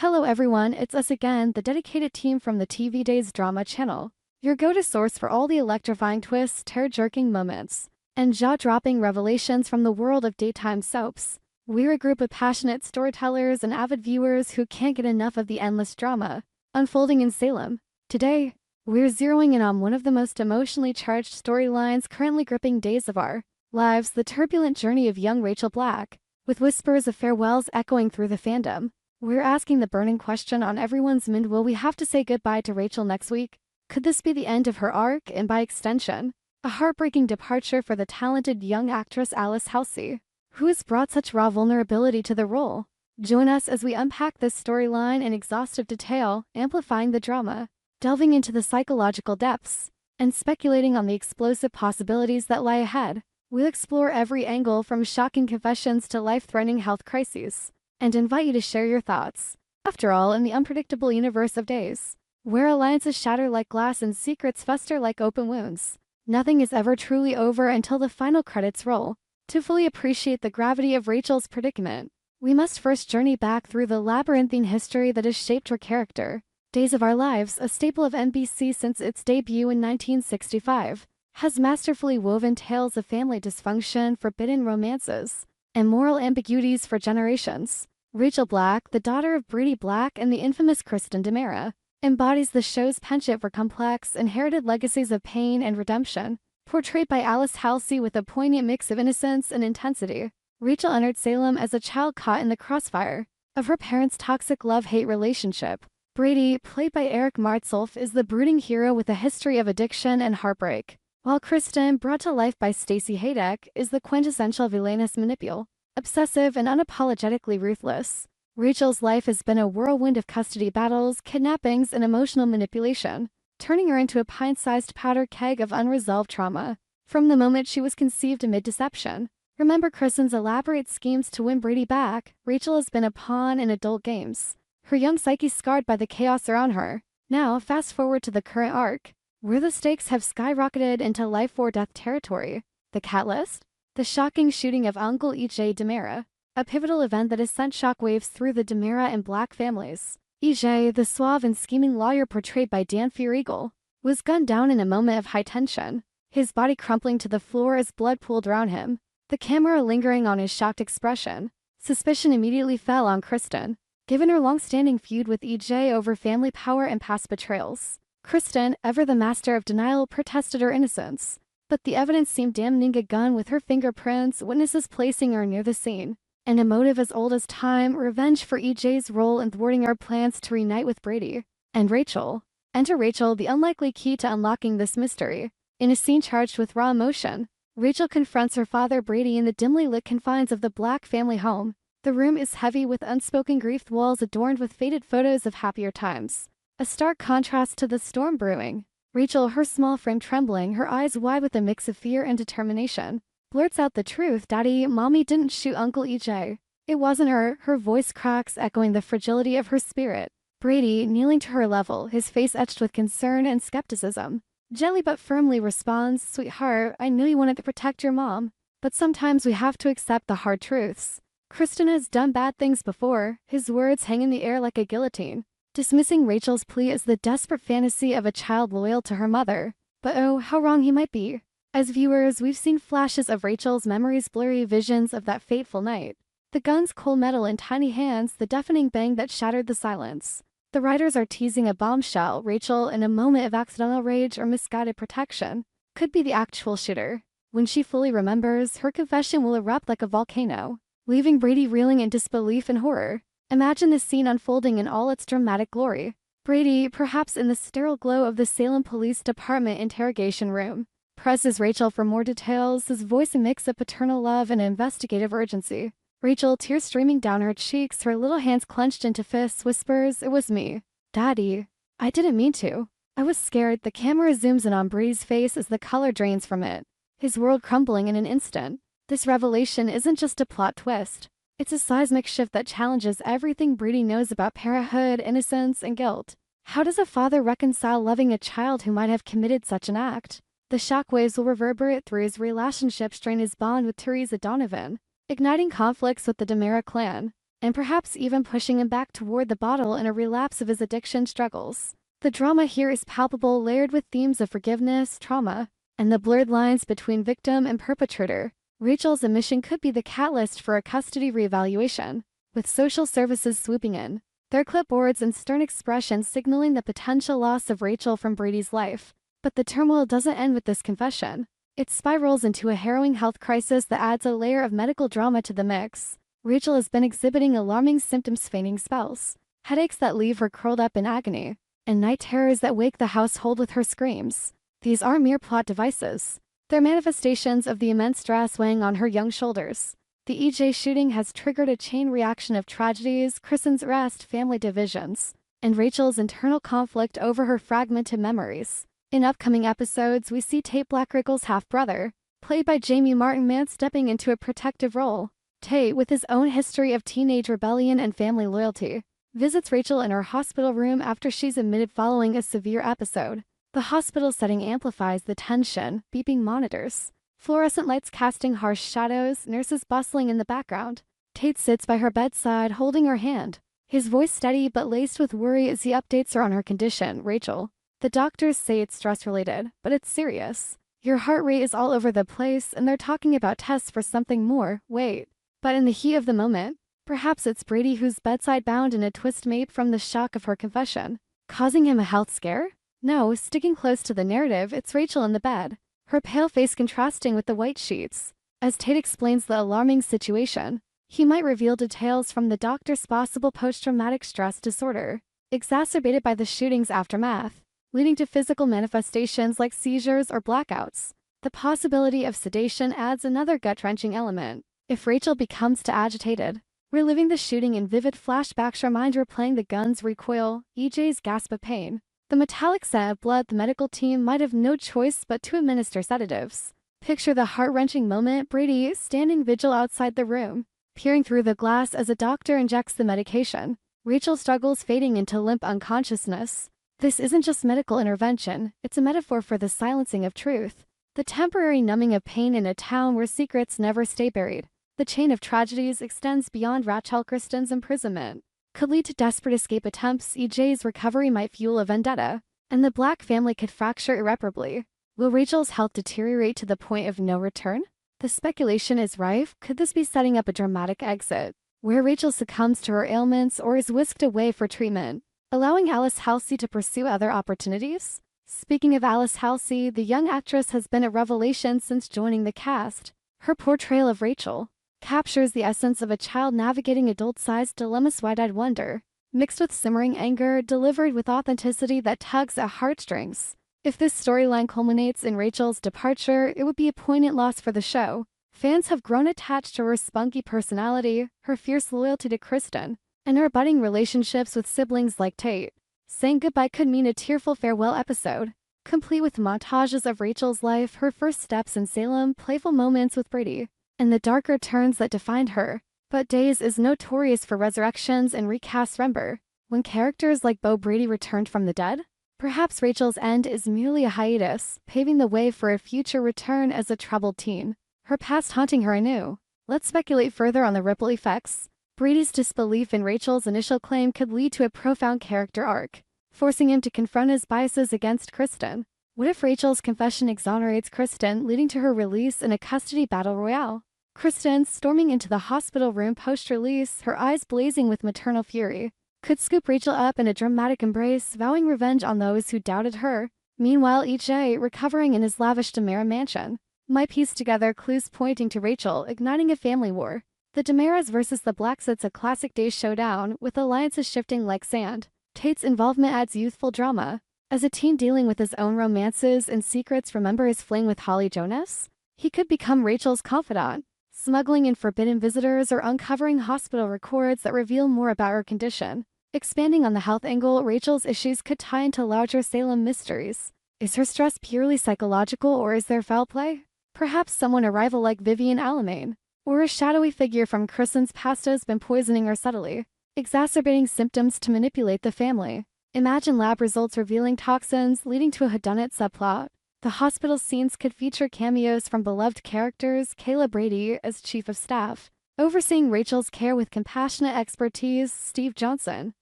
Hello everyone, it's us again, the dedicated team from the TV Days Drama channel. Your go-to source for all the electrifying twists, tear-jerking moments, and jaw-dropping revelations from the world of daytime soaps. We're a group of passionate storytellers and avid viewers who can't get enough of the endless drama unfolding in Salem. Today, we're zeroing in on one of the most emotionally charged storylines currently gripping days of our lives, the turbulent journey of young Rachel Black. With whispers of farewells echoing through the fandom, we're asking the burning question on everyone's mind: will we have to say goodbye to Rachel next week? Could this be the end of her arc and, by extension, a heartbreaking departure for the talented young actress Alice Halsey, who has brought such raw vulnerability to the role? Join us as we unpack this storyline in exhaustive detail, amplifying the drama, delving into the psychological depths, and speculating on the explosive possibilities that lie ahead. We'll explore every angle from shocking confessions to life-threatening health crises, and invite you to share your thoughts. After all, in the unpredictable universe of days, where alliances shatter like glass and secrets fester like open wounds, nothing is ever truly over until the final credits roll. To fully appreciate the gravity of Rachel's predicament, we must first journey back through the labyrinthine history that has shaped her character. Days of Our Lives, a staple of NBC since its debut in 1965, has masterfully woven tales of family dysfunction, forbidden romances, and moral ambiguities for generations. Rachel Black, the daughter of Brady Black and the infamous Kristen DiMera, embodies the show's penchant for complex, inherited legacies of pain and redemption, portrayed by Alice Halsey with a poignant mix of innocence and intensity. Rachel entered Salem as a child caught in the crossfire of her parents' toxic love-hate relationship. Brady, played by Eric Martsolf, is the brooding hero with a history of addiction and heartbreak, while Kristen, brought to life by Stacey Haydek, is the quintessential villainous manipul, obsessive and unapologetically ruthless. Rachel's life has been a whirlwind of custody battles, kidnappings, and emotional manipulation, turning her into a pint-sized powder keg of unresolved trauma. From the moment she was conceived amid deception, remember Kristen's elaborate schemes to win Brady back, Rachel has been a pawn in adult games, her young psyche scarred by the chaos around her. Now, fast forward to the current arc, where the stakes have skyrocketed into life-or-death territory. The catalyst? The shocking shooting of Uncle E.J. DiMera, a pivotal event that has sent shockwaves through the DiMera and Black families. E.J., the suave and scheming lawyer portrayed by Dan Fierigel, was gunned down in a moment of high tension, his body crumpling to the floor as blood pooled around him, the camera lingering on his shocked expression. Suspicion immediately fell on Kristen, given her long-standing feud with E.J. over family power and past betrayals. Kristen, ever the master of denial, protested her innocence, but the evidence seemed damning a gun with her fingerprints, witnesses placing her near the scene, and a motive as old as time: revenge for E.J.'s role in thwarting our plans to reunite with Brady. And Rachel. Enter Rachel, the unlikely key to unlocking this mystery. In a scene charged with raw emotion, Rachel confronts her father Brady in the dimly lit confines of the Black family home. The room is heavy with unspoken grief, walls adorned with faded photos of happier times, a stark contrast to the storm brewing. Rachel, her small frame trembling, her eyes wide with a mix of fear and determination, blurts out the truth: "Daddy, Mommy didn't shoot Uncle E.J. It wasn't her." Her voice cracks, echoing the fragility of her spirit. Brady, kneeling to her level, his face etched with concern and skepticism, gently but firmly responds, "Sweetheart, I knew you wanted to protect your mom, but sometimes we have to accept the hard truths. Kristen has done bad things before." His words hang in the air like a guillotine, dismissing Rachel's plea as the desperate fantasy of a child loyal to her mother. But oh, how wrong he might be. As viewers, we've seen flashes of Rachel's memories, blurry visions of that fateful night. The gun's cold metal in tiny hands, the deafening bang that shattered the silence. The writers are teasing a bombshell: Rachel, in a moment of accidental rage or misguided protection, could be the actual shooter. When she fully remembers, her confession will erupt like a volcano, leaving Brady reeling in disbelief and horror. Imagine this scene unfolding in all its dramatic glory. Brady, perhaps in the sterile glow of the Salem Police Department interrogation room, presses Rachel for more details, his voice a mix of paternal love and investigative urgency. Rachel, tears streaming down her cheeks, her little hands clenched into fists, whispers, "It was me, Daddy. I didn't mean to. I was scared." The camera zooms in on Brady's face as the color drains from it, his world crumbling in an instant. This revelation isn't just a plot twist. It's a seismic shift that challenges everything Brady knows about parenthood, innocence, and guilt. How does a father reconcile loving a child who might have committed such an act? The shockwaves will reverberate through his relationship, strain his bond with Teresa Donovan, igniting conflicts with the DiMera clan. and perhaps even pushing him back toward the bottle in a relapse of his addiction struggles. The drama here is palpable, layered with themes of forgiveness, trauma, and the blurred lines between victim and perpetrator. Rachel's admission could be the catalyst for a custody reevaluation, with social services swooping in, their clipboards and stern expressions signaling the potential loss of Rachel from Brady's life. But the turmoil doesn't end with this confession. It spirals into a harrowing health crisis that adds a layer of medical drama to the mix. Rachel has been exhibiting alarming symptoms, feigning spells, headaches that leave her curled up in agony, and night terrors that wake the household with her screams. These aren't mere plot devices. They're manifestations of the immense stress weighing on her young shoulders. The EJ shooting has triggered a chain reaction of tragedies, Kristen's arrest, family divisions, and Rachel's internal conflict over her fragmented memories. In upcoming episodes, we see Tate Blackrickle's half-brother, played by Jamie Martin, stepping into a protective role. Tate, with his own history of teenage rebellion and family loyalty, visits Rachel in her hospital room after she's admitted following a severe episode. The hospital setting amplifies the tension, beeping monitors, fluorescent lights casting harsh shadows, nurses bustling in the background. Tate sits by her bedside, holding her hand, his voice steady but laced with worry as he updates her on her condition. Rachel, the doctors say it's stress-related, but it's serious. Your heart rate is all over the place, and they're talking about tests for something more. Wait. But in the heat of the moment, perhaps it's Brady who's bedside bound in a twist made from the shock of her confession, causing him a health scare? No, sticking close to the narrative, it's Rachel in the bed, her pale face contrasting with the white sheets. As Tate explains the alarming situation, he might reveal details from the doctor's possible post-traumatic stress disorder, exacerbated by the shooting's aftermath, leading to physical manifestations like seizures or blackouts. The possibility of sedation adds another gut-wrenching element. If Rachel becomes too agitated, reliving the shooting in vivid flashbacks remind her playing the gun's recoil, EJ's gasp of pain, the metallic scent of blood, the medical team might have no choice but to administer sedatives. Picture the heart-wrenching moment, Brady standing vigil outside the room, peering through the glass as a doctor injects the medication. Rachel struggles, fading into limp unconsciousness. This isn't just medical intervention, it's a metaphor for the silencing of truth, the temporary numbing of pain in a town where secrets never stay buried. The chain of tragedies extends beyond Rachel. Kristen's imprisonment could lead to desperate escape attempts, EJ's recovery might fuel a vendetta, and the Black family could fracture irreparably. Will Rachel's health deteriorate to the point of no return? The speculation is rife. Could this be setting up a dramatic exit, where Rachel succumbs to her ailments or is whisked away for treatment, allowing Alice Halsey to pursue other opportunities? Speaking of Alice Halsey, the young actress has been a revelation since joining the cast. Her portrayal of Rachel captures the essence of a child navigating adult-sized dilemmas, wide-eyed wonder, mixed with simmering anger, delivered with authenticity that tugs at heartstrings. If this storyline culminates in Rachel's departure, it would be a poignant loss for the show. Fans have grown attached to her spunky personality, her fierce loyalty to Kristen, and her budding relationships with siblings like Tate. Saying goodbye could mean a tearful farewell episode, complete with montages of Rachel's life, her first steps in Salem, playful moments with Brady, and the darker turns that defined her. But Days is notorious for resurrections and recasts. Remember when characters like Brady returned from the dead? Perhaps Rachel's end is merely a hiatus, paving the way for a future return as a troubled teen, her past haunting her anew. Let's speculate further on the ripple effects. Brady's disbelief in Rachel's initial claim could lead to a profound character arc, forcing him to confront his biases against Kristen. What if Rachel's confession exonerates Kristen, leading to her release in a custody battle royale? Kristen, storming into the hospital room post-release, her eyes blazing with maternal fury, could scoop Rachel up in a dramatic embrace, vowing revenge on those who doubted her. Meanwhile, EJ, recovering in his lavish DeMera mansion, might piece together clues pointing to Rachel igniting a family war. The DeMeras versus the Blacks, it's a classic Days showdown, with alliances shifting like sand. Tate's involvement adds youthful drama. As a teen dealing with his own romances and secrets, remember his fling with Holly Jonas? He could become Rachel's confidant, smuggling in forbidden visitors or uncovering hospital records that reveal more about her condition. Expanding on the health angle, Rachel's issues could tie into larger Salem mysteries. Is her stress purely psychological, or is there foul play? Perhaps someone a rival like Vivian Alamain, or a shadowy figure from Kristen's past has been poisoning her subtly, exacerbating symptoms to manipulate the family. Imagine lab results revealing toxins, leading to a whodunit subplot. The hospital scenes could feature cameos from beloved characters, Kayla Brady as chief of staff, Overseeing Rachel's care with compassionate expertise, Steve Johnson.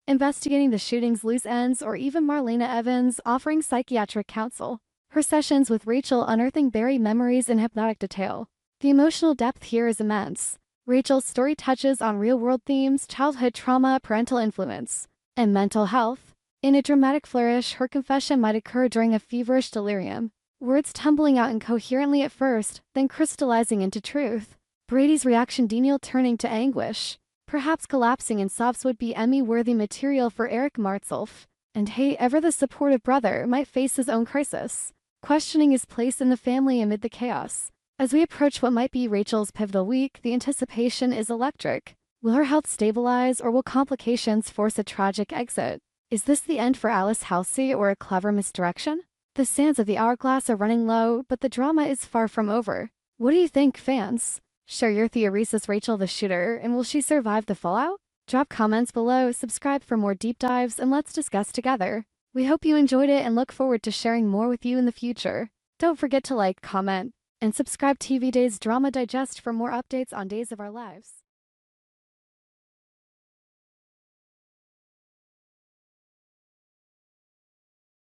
Investigating the shooting's loose ends, or even Marlena Evans offering psychiatric counsel. Her sessions with Rachel unearthing buried memories in hypnotic detail. The emotional depth here is immense. Rachel's story touches on real-world themes, childhood trauma, parental influence, and mental health. In a dramatic flourish, her confession might occur during a feverish delirium, words tumbling out incoherently at first, then crystallizing into truth. Brady's reaction, Daniel turning to anguish, perhaps collapsing in sobs, would be Emmy-worthy material for Eric Martsolf. And hey, ever the supportive brother might face his own crisis, questioning his place in the family amid the chaos. As we approach what might be Rachel's pivotal week, the anticipation is electric. Will her health stabilize, or will complications force a tragic exit? Is this the end for Alice Halsey, or a clever misdirection? The sands of the hourglass are running low, but the drama is far from over. What do you think, fans? Share your theories. Is Rachel the shooter, and will she survive the fallout? Drop comments below, subscribe for more deep dives, and let's discuss together. We hope you enjoyed it and look forward to sharing more with you in the future. Don't forget to like, comment, and subscribe. TV Days Drama Digest for more updates on Days of Our Lives.